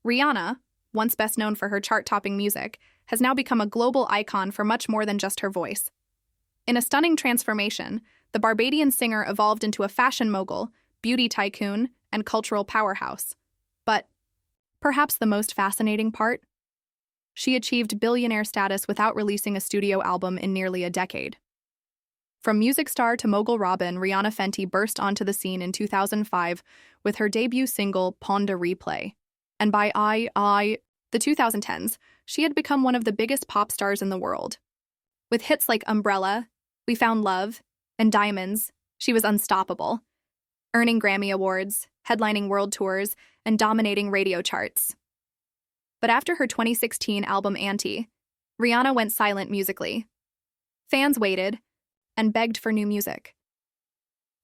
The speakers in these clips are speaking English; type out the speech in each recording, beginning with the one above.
Rihanna, once best known for her chart-topping music, has now become a global icon for much more than just her voice. In a stunning transformation, the Barbadian singer evolved into a fashion mogul, beauty tycoon, and cultural powerhouse. But perhaps the most fascinating part? She achieved billionaire status without releasing a studio album in nearly a decade. From music star to mogul Robin, Rihanna Fenty burst onto the scene in 2005 with her debut single, Pon de Replay. And by the 2010s, she had become one of the biggest pop stars in the world. With hits like Umbrella, We Found Love, and Diamonds, she was unstoppable, earning Grammy Awards, headlining world tours, and dominating radio charts. But after her 2016 album Anti, Rihanna went silent musically. Fans waited and begged for new music.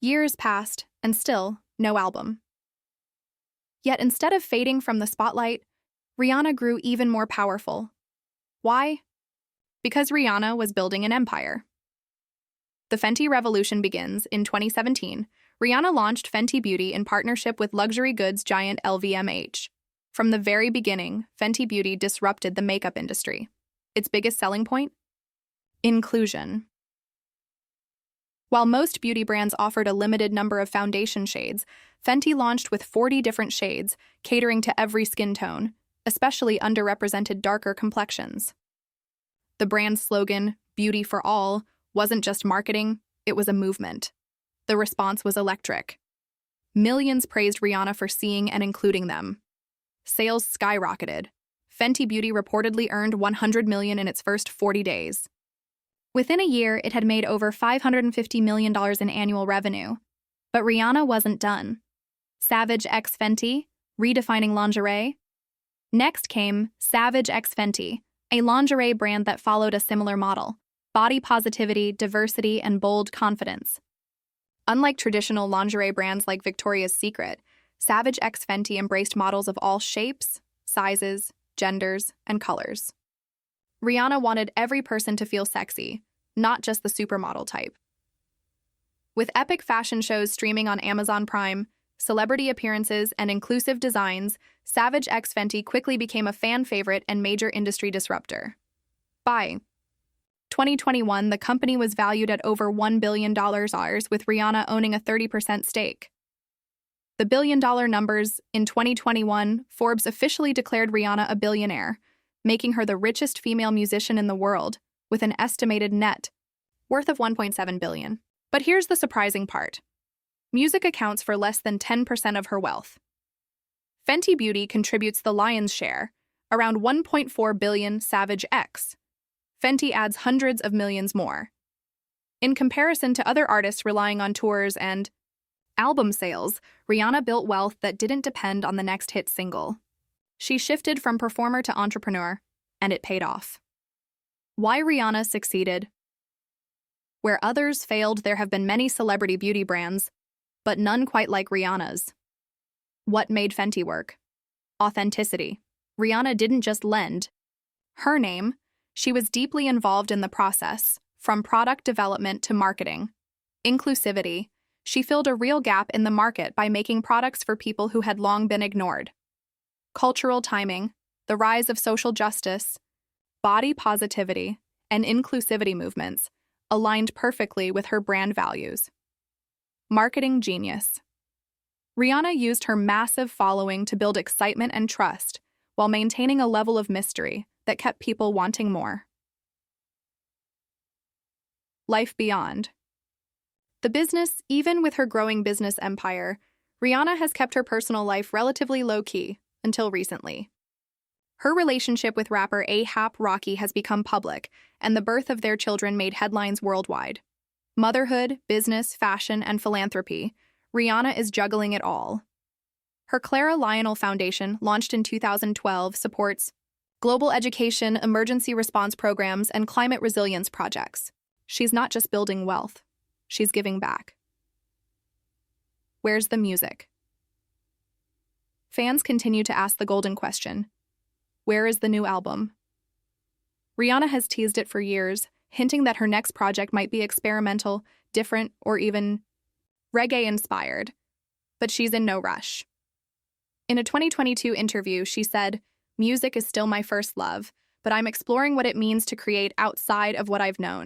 Years passed, and still, no album. Yet instead of fading from the spotlight, Rihanna grew even more powerful. Why? Because Rihanna was building an empire. The Fenty revolution begins in 2017. Rihanna launched Fenty Beauty in partnership with luxury goods giant LVMH. From the very beginning, Fenty Beauty disrupted the makeup industry. Its biggest selling point? Inclusion. While most beauty brands offered a limited number of foundation shades, Fenty launched with 40 different shades, catering to every skin tone, especially underrepresented darker complexions. The brand's slogan, Beauty for All, wasn't just marketing, it was a movement. The response was electric. Millions praised Rihanna for seeing and including them. Sales skyrocketed. Fenty Beauty reportedly earned $100 million in its first 40 days. Within a year, it had made over $550 million in annual revenue. But Rihanna wasn't done. Savage x Fenty, redefining lingerie. Next came Savage x Fenty, a lingerie brand that followed a similar model: body positivity, diversity, and bold confidence. Unlike traditional lingerie brands like Victoria's Secret, Savage x Fenty embraced models of all shapes, sizes, genders, and colors. Rihanna wanted every person to feel sexy, not just the supermodel type. With epic fashion shows streaming on Amazon Prime, celebrity appearances, and inclusive designs, Savage x Fenty quickly became a fan favorite and major industry disruptor. By 2021, the company was valued at over $1 billion, with Rihanna owning a 30% stake. The billion-dollar numbers in 2021, Forbes officially declared Rihanna a billionaire, making her the richest female musician in the world, with an estimated net worth of $1.7 billion. But here's the surprising part. Music accounts for less than 10% of her wealth. Fenty Beauty contributes the lion's share, around $1.4 billion. Savage x Fenty adds hundreds of millions more. In comparison to other artists relying on tours and album sales, Rihanna built wealth that didn't depend on the next hit single. She shifted from performer to entrepreneur, and it paid off. Why Rihanna succeeded? Where others failed, there have been many celebrity beauty brands, but none quite like Rihanna's. What made Fenty work? Authenticity. Rihanna didn't just lend her name, she was deeply involved in the process, from product development to marketing. Inclusivity. She filled a real gap in the market by making products for people who had long been ignored. Cultural timing. The rise of social justice, body positivity, and inclusivity movements aligned perfectly with her brand values. Marketing genius. Rihanna used her massive following to build excitement and trust while maintaining a level of mystery that kept people wanting more. Life beyond. The business, even with her growing business empire, Rihanna has kept her personal life relatively low-key until recently. Her relationship with rapper A$AP Rocky has become public, and the birth of their children made headlines worldwide. Motherhood, business, fashion, and philanthropy, Rihanna is juggling it all. Her Clara Lionel Foundation, launched in 2012, supports global education, emergency response programs, and climate resilience projects. She's not just building wealth, she's giving back. Where's the music? Fans continue to ask the golden question: where is the new album? Rihanna has teased it for years, hinting that her next project might be experimental, different, or even reggae-inspired. But she's in no rush. In a 2022 interview, she said, "Music is still my first love, but I'm exploring what it means to create outside of what I've known."